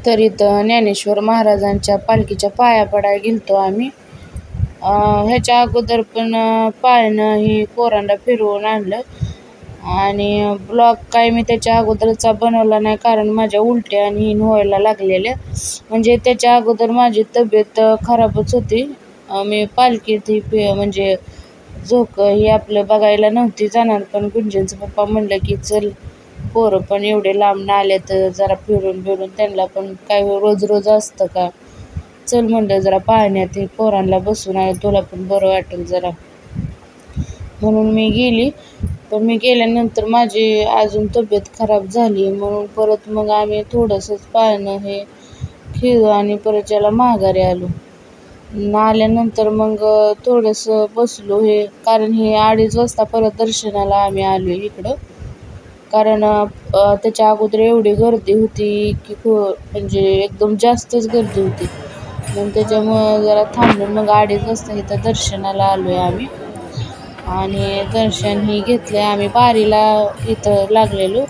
तर इथं ज्ञानेश्वर महाराजांच्या पालखीच्या पाया पडायला गेलतो आम्ही. ह्याच्या अगोदर पण पाळणं ही पोरांना फिरवून आणलं आणि ब्लॉग काय मी त्याच्या अगोदरचा बनवला नाही, कारण माझ्या उलट्या आणि हिन व्हायला लागलेल्या. म्हणजे त्याच्या अगोदर माझी तब्येत खराबच होती. मी पालखीत ही म्हणजे झोक ही आपलं बघायला नव्हती जाणार, पण गुंजनचं पप्पा म्हणलं की चल, पोरं पण एवढे लांब आले तर जरा फिरून बिरून, त्यांना पण काय रोज रोज असतं का, चल म्हणलं जरा पाहण्यात हे पोरांना बसून आहे, तुला पण बरं वाटेल जरा, म्हणून मी गेली. पण मी गेल्यानंतर माझी अजून तब्येत खराब झाली, म्हणून परत मग आम्ही थोडंसंच पाळणं हे खेळलो आणि परत ज्याला माघारी आलो. आल्यानंतर मग थोडंसं बसलो हे, कारण हे 2:30 वाजता परत दर्शनाला आम्ही आलो इकडं. कारण त्याच्या अगोदर एवढी गर्दी होती की म्हणजे एकदम जास्तच गर्दी होती, मग त्याच्यामुळं जरा थांबून मग 2:30 वाजता इथं दर्शनाला आलो आहे आम्ही. आणि दर्शन ही घेतलं आम्ही. बारीला इथं लागलेलो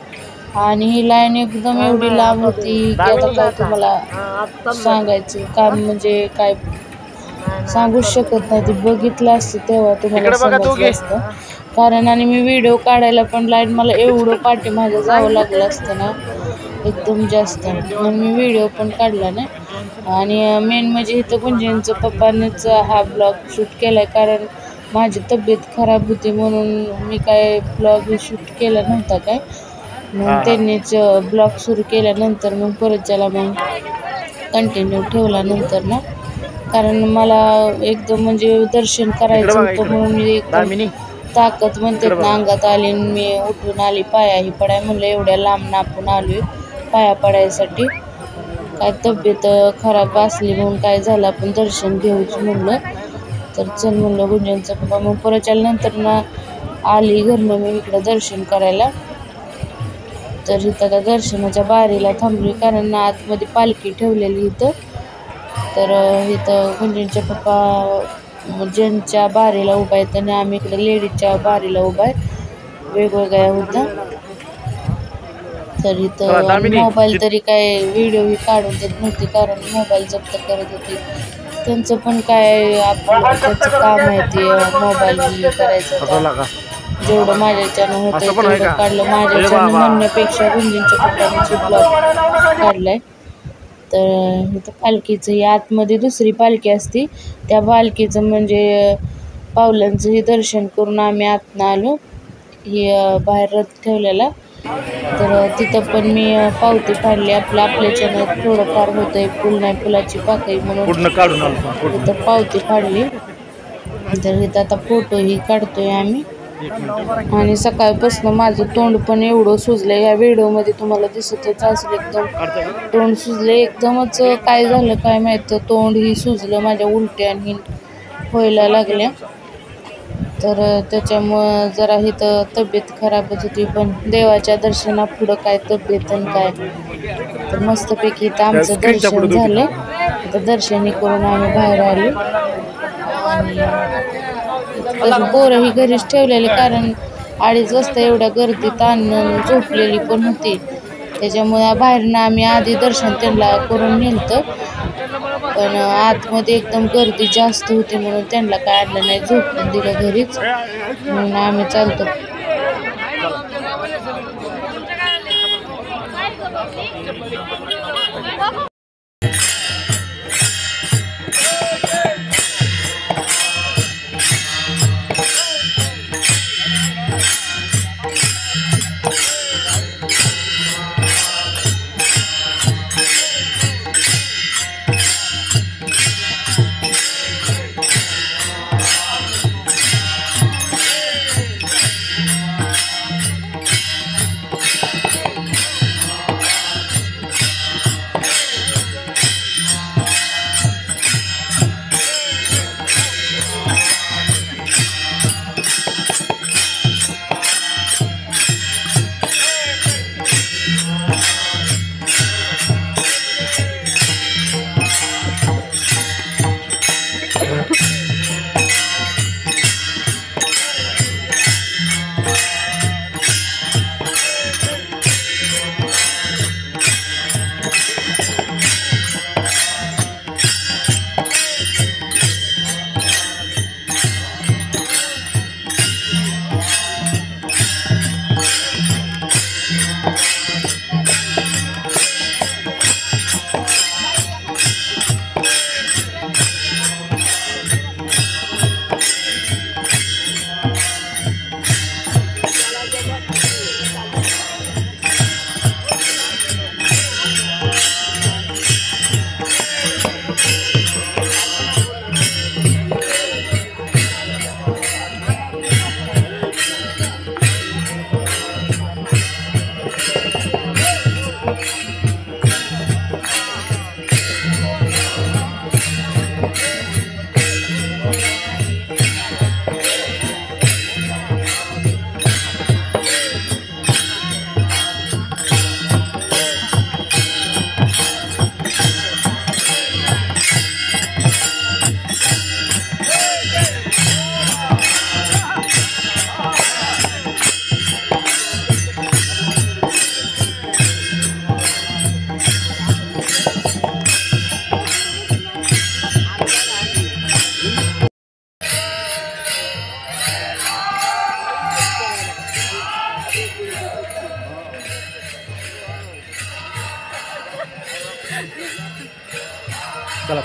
आणि ही लाईन एकदम एवढी लांब होती की आता काय तुम्हाला सांगायचं काम म्हणजे काय सांगूच शकत नाही. ते बघितलं असतं तेव्हा तुम्हाला समजलं असतं. कारण आणि मी व्हिडिओ काढायला पण लाईन मला एवढं पाठीमागं जावं लागलं असतं ना, एकदम जास्त, म्हणून मी व्हिडिओ पण काढला नाही. आणि मेन म्हणजे इथं गुंजनचं पप्पानेच हा ब्लॉग शूट केला आहे, कारण माझी तब्येत खराब होती म्हणून मी काय ब्लॉग शूट केला नव्हता काय. मग त्यांनीच ब्लॉग सुरू केल्यानंतर मग परत ज्याला मग कंटिन्यू ठेवला नंतर ना, कारण मला एकदम म्हणजे दर्शन करायचं होतं, म्हणून मी एकदम ताकद म्हणतात ना अंगात आली, मी उठून आली पायाही पडाय. म्हणलं एवढ्या लांब आपण आलोय पाया पडायसाठी, काय तब्येत खराब असली म्हणून काय झालं, आपण दर्शन घेऊच म्हणलं. तर चल म्हणलं गुंजनचं पप्पा. मग परत नंतर ना आली घरनं मी इकडं दर्शन करायला. तर इथं आता दर्शनाच्या बारीला थांबली, कारण आतमध्ये पालखी ठेवलेली इथं. तर इथं गुंजनच्या पप्पा जेंट्सच्या बारीला उभा आहेत आणि आम्ही इकडे लेडीजच्या बारीला उभा आहे, वेगवेगळ्या होत्या. तर इथं मोबाईल तरी काय व्हिडिओही काढून देत नव्हती, कारण मोबाईल जप्त करत होती. त्यांचं पण काय आपलं त्याचं काम आहे ते मोबाईल हे करायचं. होता जेवढं माझ्याच्यानं होतं तेवढं काढलं. माझ्याच्यानं म्हणण्यापेक्षा गुंजनच्या पप्पांची ब्लॉग काढलाय. तर इथं पालखीचं ही आतमध्ये दुसरी पालखी असती, त्या पालखीचं म्हणजे पावलांचंही दर्शन करून आम्ही आतनं आलो. ही बाहेर रथ ठेवलेला. तर तिथं पण मी पावती फाडली. आपल्याच्यानं थोडंफार होतंय, फुल नाही फुलाची पाकळी म्हणून इथं पावती फाडली. तर इथं आता फोटोही काढतोय आम्ही. आणि सकाळपासून माझं तोंड पण एवढं सुजलंय, या व्हिडिओमध्ये तुम्हाला दिसतच असेल, एकदम तोंड सुजलं एकदमच. काय झालं काय माहीत, तोंड ही सुजलं, माझ्या उलट्या आणि व्हायला लागल्या. तर त्याच्यामुळं जरा इथं तब्येत खराबच होती, पण देवाच्या दर्शनापुढं काय तब्येत आणि काय. तर मस्तपैकी इथं आमचं दर्शन झालं. इथं दर्शनी करून आम्ही बाहेर आलो. आणि पोरं ही घरीच ठेवलेली, कारण 2:30 वाजता एवढ्या गर्दीत आणून झोपलेली पण होती. त्याच्यामुळे बाहेरनं आम्ही आधी दर्शन त्यांना करून नेलतं, पण आतमध्ये एकदम गर्दी जास्त होती म्हणून त्यांना काय आणलं नाही, झोपून दिलं घरीच. म्हणून आम्ही चालतो.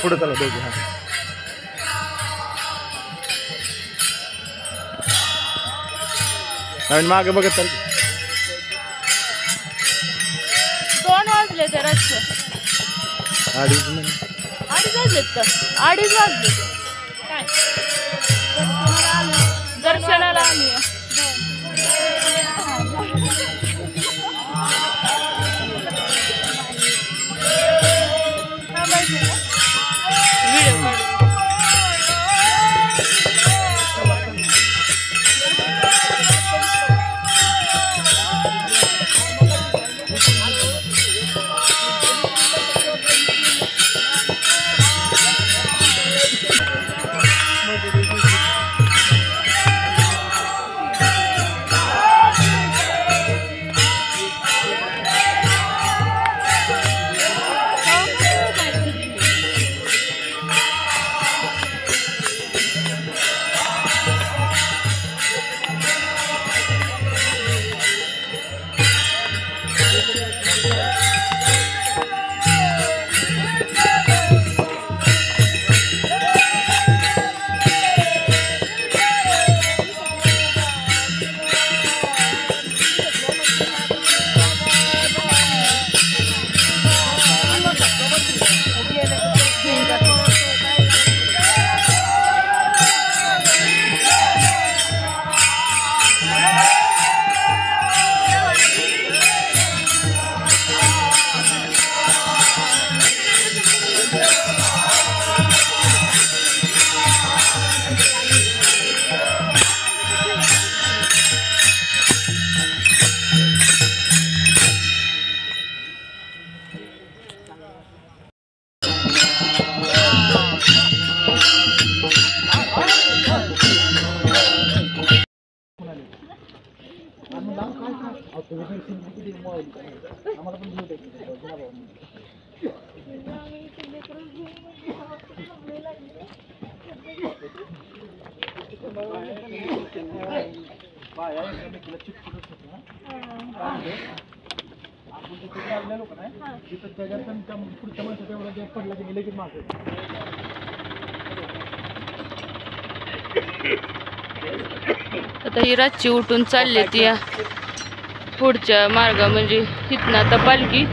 पुढे चला दोघे. हा आणि मागे बघत चाल. 2 वाजले तर रातचं. 2:30 वाजलेत का? 2:30 वाजले काय दर्शनाला आम्ही. व्हिडिओ काढू. आता ही रातची उठून चालली ती पुढच्या मार्गा म्हणजे इथनं आता पालखी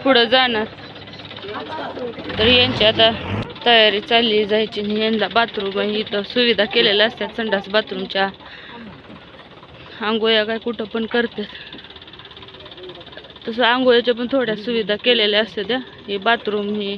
पुढं जाणार. तर यांची आता तयारी चालली जायची. यांना बाथरूम इथं सुविधा केलेल्या असतात. संडास बाथरूमच्या आंघोळ्या काय कुठं पण करतात तसं आंघोळ्याच्या पण थोड्या सुविधा केलेल्या असतात. हे बाथरूम हे